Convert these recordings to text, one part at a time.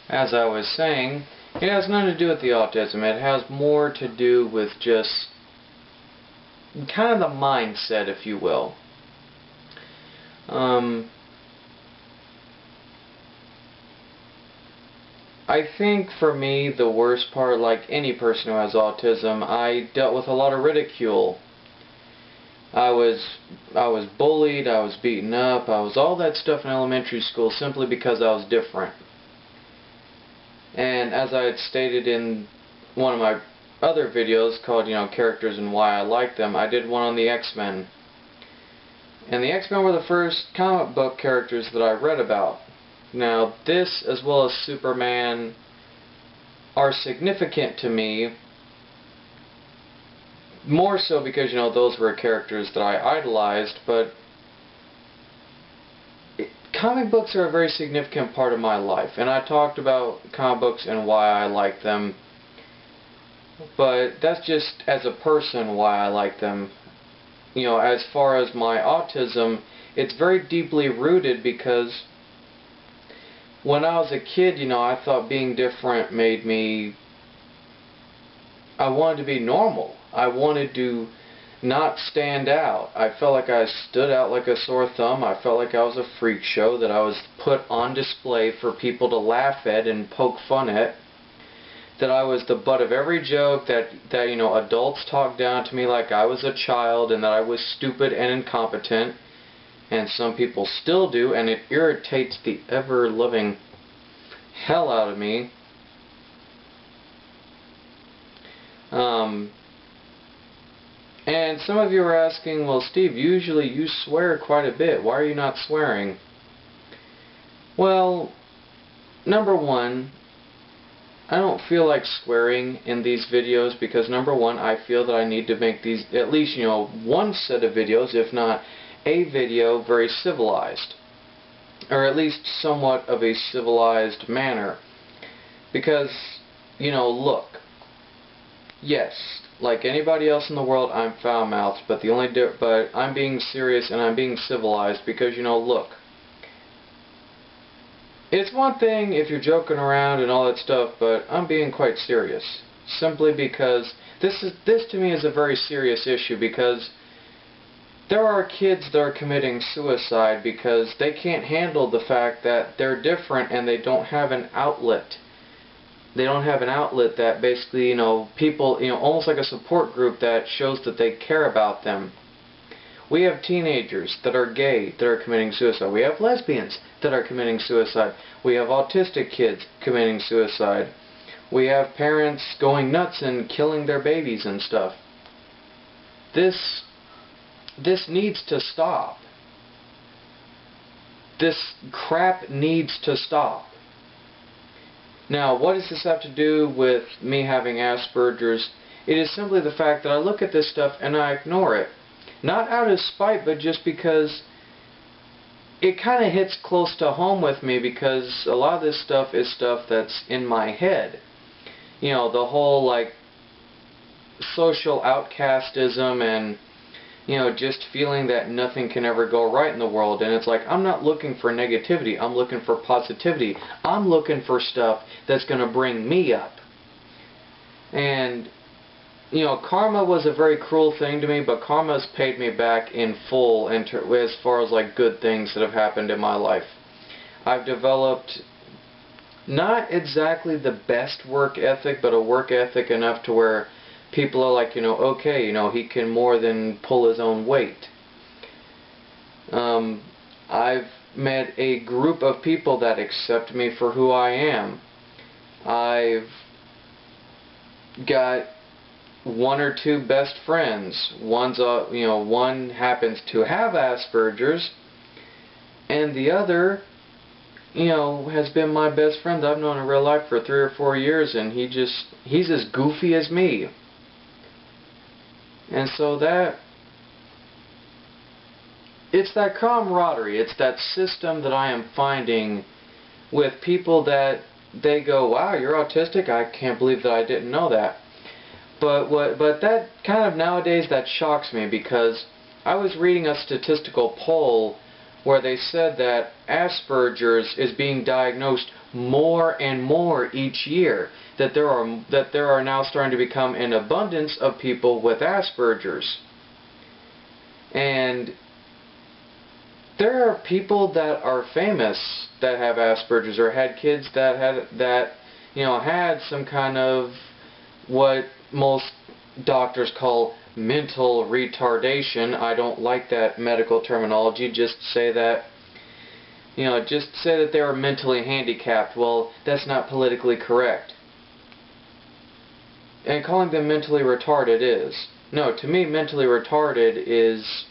as I was saying, it has nothing to do with the autism. It has more to do with just kind of the mindset, if you will. I think for me, the worst part, like any person who has autism, I dealt with a lot of ridicule. I was bullied, I was beaten up, I was all that stuff in elementary school simply because I was different. And as I had stated in one of my other videos called, Characters and Why I Like Them, I did one on the X-Men. And the X-Men were the first comic book characters that I read about. Now, this, as well as Superman, are significant to me, more so because, those were characters that I idolized, but comic books are a very significant part of my life, and I talked about comic books and why I like them, but that's just as a person why I like them. As far as my autism, it's very deeply rooted because when I was a kid, I thought being different made me... I wanted to be normal. I wanted to not stand out. I felt like I stood out like a sore thumb. I felt like I was a freak show, that I was put on display for people to laugh at and poke fun at. That I was the butt of every joke, that adults talked down to me like I was a child and that I was stupid and incompetent. And some people still do, and it irritates the ever-loving hell out of me. And some of you are asking, well, Steve, usually you swear quite a bit. Why are you not swearing? Well, number one, I don't feel like swearing in these videos because, number one, I feel that I need to make these, at least, one set of videos, if not a video, very civilized. Or at least somewhat of a civilized manner. Because, look, yes, like anybody else in the world, I'm foul-mouthed, but but I'm being serious and I'm being civilized because, look, it's one thing if you're joking around and all that stuff, but I'm being quite serious. Simply because this to me is a very serious issue, because there are kids that are committing suicide because they can't handle the fact that they're different and they don't have an outlet. They don't have an outlet that basically, people, almost like a support group that shows that they care about them. We have teenagers that are gay that are committing suicide. We have lesbians that are committing suicide. We have autistic kids committing suicide. We have parents going nuts and killing their babies and stuff. This needs to stop. This crap needs to stop. Now, what does this have to do with me having Asperger's? It is simply the fact that I look at this stuff and I ignore it. Not out of spite, but just because it kind of hits close to home with me, because a lot of this stuff is stuff that's in my head. The whole, like, social outcastism and, just feeling that nothing can ever go right in the world. And it's like, I'm not looking for negativity. I'm looking for positivity. I'm looking for stuff that's going to bring me up. And, karma was a very cruel thing to me, but karma's paid me back in full as far as, like, good things that have happened in my life. I've developed not exactly the best work ethic, but a work ethic enough to where people are like, okay, he can more than pull his own weight. I've met a group of people that accept me for who I am. I've got one or two best friends. One happens to have Asperger's, and the other, has been my best friend that I've known in real life for 3 or 4 years, and he's as goofy as me. And so it's that camaraderie, it's that system that I am finding with people that they go, wow, you're autistic? I can't believe that I didn't know that. But that kind of nowadays, that shocks me, because I was reading a statistical poll where they said that Asperger's is being diagnosed more and more each year. That there are now starting to become an abundance of people with Asperger's. And there are people that are famous that have Asperger's, or had kids that had some kind of what most doctors call mental retardation. I don't like that medical terminology. Just say that they were mentally handicapped. Well, that's not politically correct. And calling them mentally retarded is. No, to me, mentally retarded is...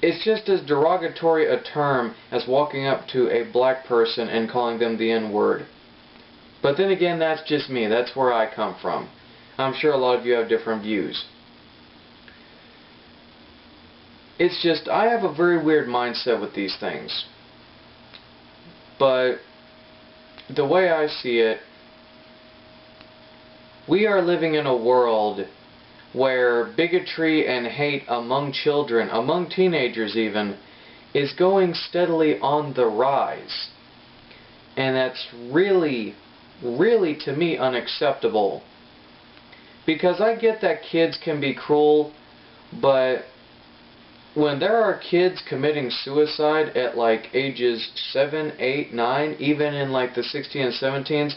it's just as derogatory a term as walking up to a black person and calling them the N-word. But then again, that's just me. That's where I come from. I'm sure a lot of you have different views. It's just, I have a very weird mindset with these things. But the way I see it, we are living in a world where bigotry and hate among children, among teenagers even, is going steadily on the rise. And that's really, really, to me, unacceptable. Because I get that kids can be cruel, but when there are kids committing suicide at like ages 7, 8, 9, even in like the 16 and 17s,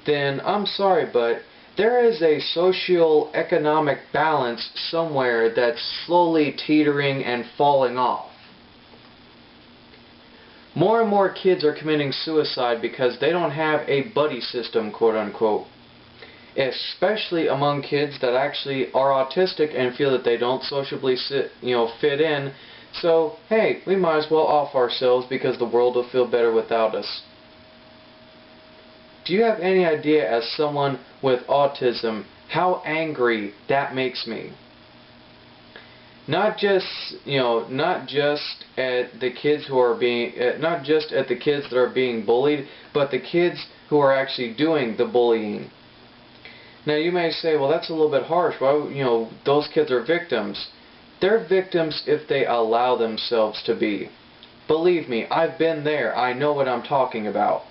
then I'm sorry, but there is a socio-economic balance somewhere that's slowly teetering and falling off. More and more kids are committing suicide because they don't have a buddy system, quote unquote. Especially among kids that actually are autistic and feel that they don't sociably fit in. So, hey, we might as well off ourselves because the world will feel better without us. Do you have any idea, as someone with autism, how angry that makes me? Not just at the kids who are being, not just at the kids that are being bullied, but the kids who are actually doing the bullying. Now you may say, well, that's a little bit harsh. Why, those kids are victims. They're victims if they allow themselves to be. Believe me, I've been there. I know what I'm talking about.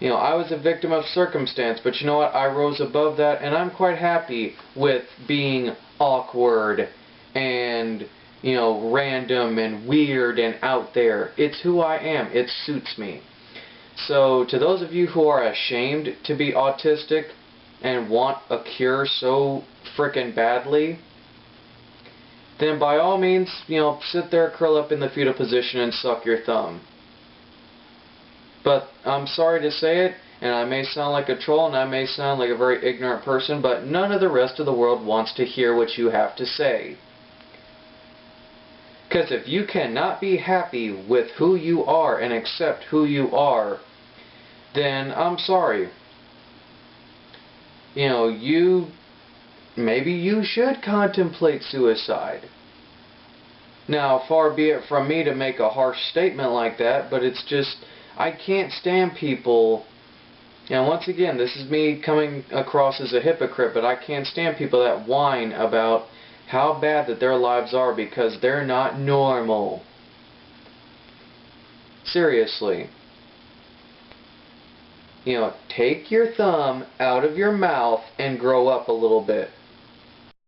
I was a victim of circumstance, but you know what? I rose above that, and I'm quite happy with being awkward and, random and weird and out there. It's who I am. It suits me. So, to those of you who are ashamed to be autistic and want a cure so frickin' badly, then by all means, sit there, curl up in the fetal position and suck your thumb. But I'm sorry to say it, and I may sound like a troll and I may sound like a very ignorant person, but none of the rest of the world wants to hear what you have to say. Because if you cannot be happy with who you are and accept who you are, then I'm sorry. Maybe you should contemplate suicide. Now, far be it from me to make a harsh statement like that, but it's just, I can't stand people, and once again, this is me coming across as a hypocrite, but I can't stand people that whine about how bad that their lives are because they're not normal. Seriously. Take your thumb out of your mouth and grow up a little bit.